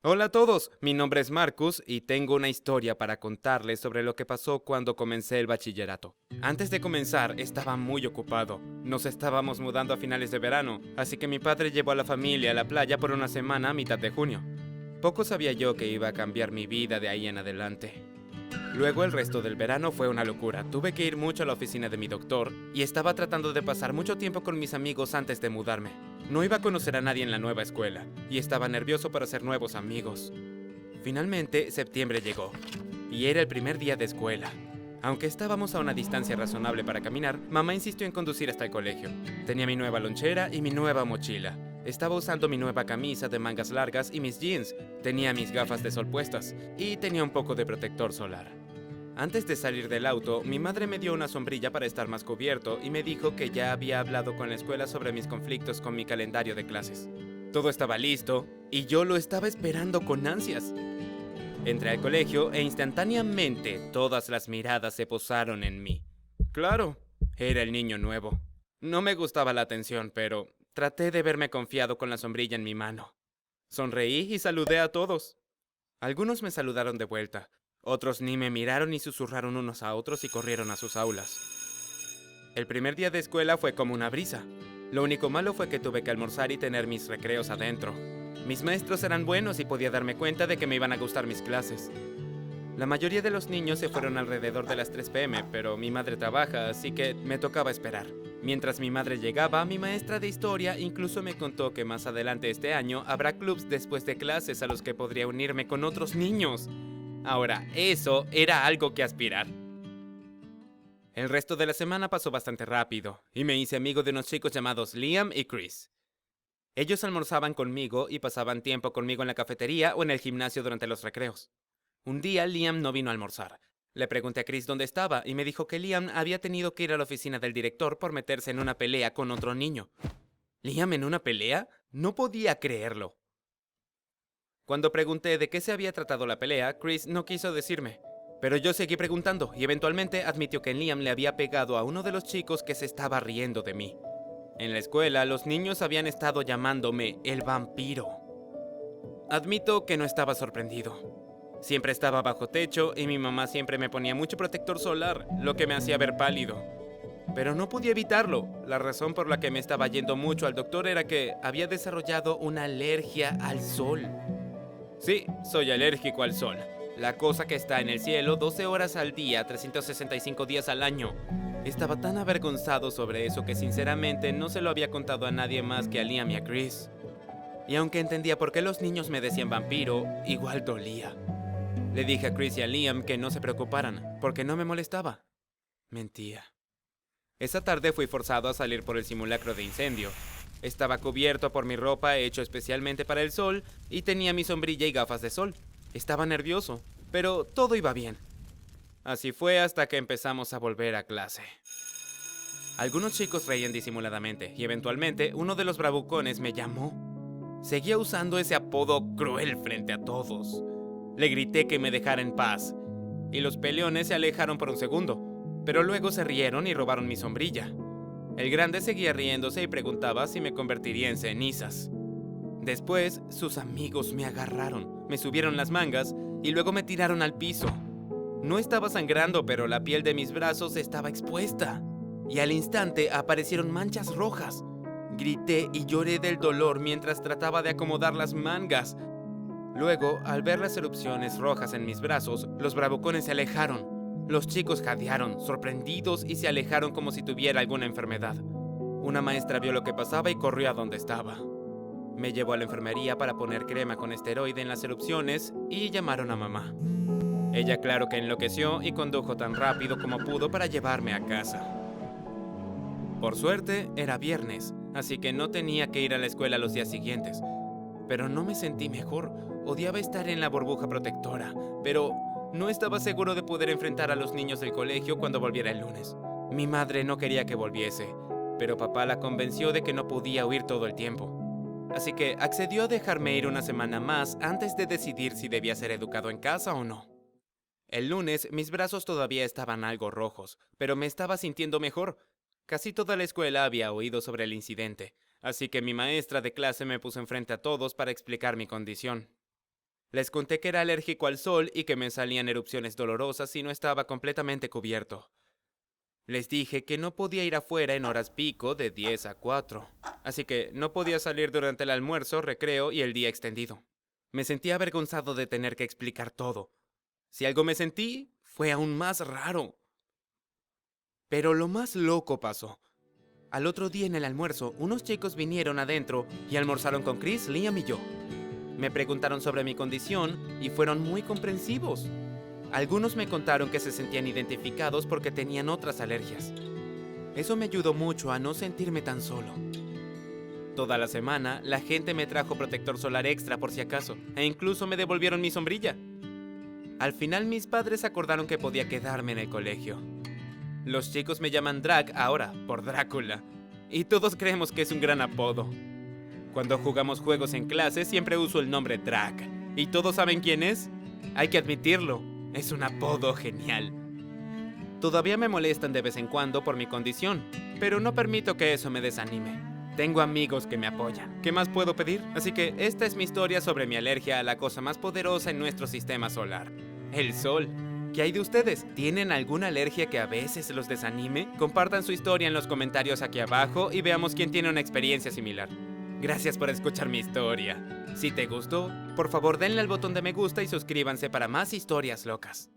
Hola a todos, mi nombre es Marcus y tengo una historia para contarles sobre lo que pasó cuando comencé el bachillerato. Antes de comenzar estaba muy ocupado. Nos estábamos mudando a finales de verano, así que mi padre llevó a la familia a la playa por una semana a mitad de junio. Poco sabía yo que iba a cambiar mi vida de ahí en adelante. Luego el resto del verano fue una locura. Tuve que ir mucho a la oficina de mi doctor y estaba tratando de pasar mucho tiempo con mis amigos antes de mudarme. No iba a conocer a nadie en la nueva escuela y estaba nervioso para hacer nuevos amigos. Finalmente, septiembre llegó y era el primer día de escuela. Aunque estábamos a una distancia razonable para caminar, mamá insistió en conducir hasta el colegio. Tenía mi nueva lonchera y mi nueva mochila. Estaba usando mi nueva camisa de mangas largas y mis jeans. Tenía mis gafas de sol puestas y tenía un poco de protector solar. Antes de salir del auto, mi madre me dio una sombrilla para estar más cubierto y me dijo que ya había hablado con la escuela sobre mis conflictos con mi calendario de clases. Todo estaba listo y yo lo estaba esperando con ansias. Entré al colegio e instantáneamente todas las miradas se posaron en mí. Claro, era el niño nuevo. No me gustaba la atención, pero traté de verme confiado con la sombrilla en mi mano. Sonreí y saludé a todos. Algunos me saludaron de vuelta, otros ni me miraron y susurraron unos a otros y corrieron a sus aulas. El primer día de escuela fue como una brisa. Lo único malo fue que tuve que almorzar y tener mis recreos adentro. Mis maestros eran buenos y podía darme cuenta de que me iban a gustar mis clases. La mayoría de los niños se fueron alrededor de las 3 p.m., pero mi madre trabaja, así que me tocaba esperar. Mientras mi madre llegaba, mi maestra de historia incluso me contó que más adelante este año habrá clubs después de clases a los que podría unirme con otros niños. Ahora, eso era algo que aspirar. El resto de la semana pasó bastante rápido, y me hice amigo de unos chicos llamados Liam y Chris. Ellos almorzaban conmigo y pasaban tiempo conmigo en la cafetería o en el gimnasio durante los recreos. Un día Liam no vino a almorzar. Le pregunté a Chris dónde estaba y me dijo que Liam había tenido que ir a la oficina del director por meterse en una pelea con otro niño. ¿Liam en una pelea? No podía creerlo. Cuando pregunté de qué se había tratado la pelea, Chris no quiso decirme. Pero yo seguí preguntando y eventualmente admitió que Liam le había pegado a uno de los chicos que se estaba riendo de mí. En la escuela, los niños habían estado llamándome el vampiro. Admito que no estaba sorprendido. Siempre estaba bajo techo y mi mamá siempre me ponía mucho protector solar, lo que me hacía ver pálido. Pero no podía evitarlo. La razón por la que me estaba yendo mucho al doctor era que había desarrollado una alergia al sol. Sí, soy alérgico al sol. La cosa que está en el cielo 12 horas al día, 365 días al año. Estaba tan avergonzado sobre eso que sinceramente no se lo había contado a nadie más que a Liam y a Chris. Y aunque entendía por qué los niños me decían vampiro, igual dolía. Le dije a Chris y a Liam que no se preocuparan, porque no me molestaba. Mentía. Esa tarde fui forzado a salir por el simulacro de incendio. Estaba cubierto por mi ropa hecho especialmente para el sol y tenía mi sombrilla y gafas de sol. Estaba nervioso, pero todo iba bien. Así fue hasta que empezamos a volver a clase. Algunos chicos reían disimuladamente y eventualmente uno de los bravucones me llamó. Seguía usando ese apodo cruel frente a todos. Le grité que me dejara en paz y los peleones se alejaron por un segundo, pero luego se rieron y robaron mi sombrilla. El grande seguía riéndose y preguntaba si me convertiría en cenizas. Después, sus amigos me agarraron, me subieron las mangas y luego me tiraron al piso. No estaba sangrando, pero la piel de mis brazos estaba expuesta. Y al instante aparecieron manchas rojas. Grité y lloré del dolor mientras trataba de acomodar las mangas. Luego, al ver las erupciones rojas en mis brazos, los bravucones se alejaron. Los chicos jadearon, sorprendidos, y se alejaron como si tuviera alguna enfermedad. Una maestra vio lo que pasaba y corrió a donde estaba. Me llevó a la enfermería para poner crema con esteroide en las erupciones y llamaron a mamá. Ella claro que enloqueció y condujo tan rápido como pudo para llevarme a casa. Por suerte, era viernes, así que no tenía que ir a la escuela los días siguientes. Pero no me sentí mejor. Odiaba estar en la burbuja protectora, pero no estaba seguro de poder enfrentar a los niños del colegio cuando volviera el lunes. Mi madre no quería que volviese, pero papá la convenció de que no podía huir todo el tiempo. Así que accedió a dejarme ir una semana más antes de decidir si debía ser educado en casa o no. El lunes mis brazos todavía estaban algo rojos, pero me estaba sintiendo mejor. Casi toda la escuela había oído sobre el incidente, así que mi maestra de clase me puso enfrente a todos para explicar mi condición. Les conté que era alérgico al sol y que me salían erupciones dolorosas si no estaba completamente cubierto. Les dije que no podía ir afuera en horas pico de 10 a 4, así que no podía salir durante el almuerzo, recreo y el día extendido. Me sentía avergonzado de tener que explicar todo. Si algo me sentí, fue aún más raro. Pero lo más loco pasó. Al otro día en el almuerzo, unos chicos vinieron adentro y almorzaron con Chris, Liam y yo. Me preguntaron sobre mi condición y fueron muy comprensivos. Algunos me contaron que se sentían identificados porque tenían otras alergias. Eso me ayudó mucho a no sentirme tan solo. Toda la semana, la gente me trajo protector solar extra por si acaso, e incluso me devolvieron mi sombrilla. Al final mis padres acordaron que podía quedarme en el colegio. Los chicos me llaman Drag ahora, por Drácula, y todos creemos que es un gran apodo. Cuando jugamos juegos en clase siempre uso el nombre Drag, y todos saben quién es. Hay que admitirlo, es un apodo genial. Todavía me molestan de vez en cuando por mi condición, pero no permito que eso me desanime. Tengo amigos que me apoyan. ¿Qué más puedo pedir? Así que esta es mi historia sobre mi alergia a la cosa más poderosa en nuestro sistema solar, el sol. ¿Qué hay de ustedes? ¿Tienen alguna alergia que a veces los desanime? Compartan su historia en los comentarios aquí abajo y veamos quién tiene una experiencia similar. Gracias por escuchar mi historia. Si te gustó, por favor denle al botón de me gusta y suscríbanse para más historias locas.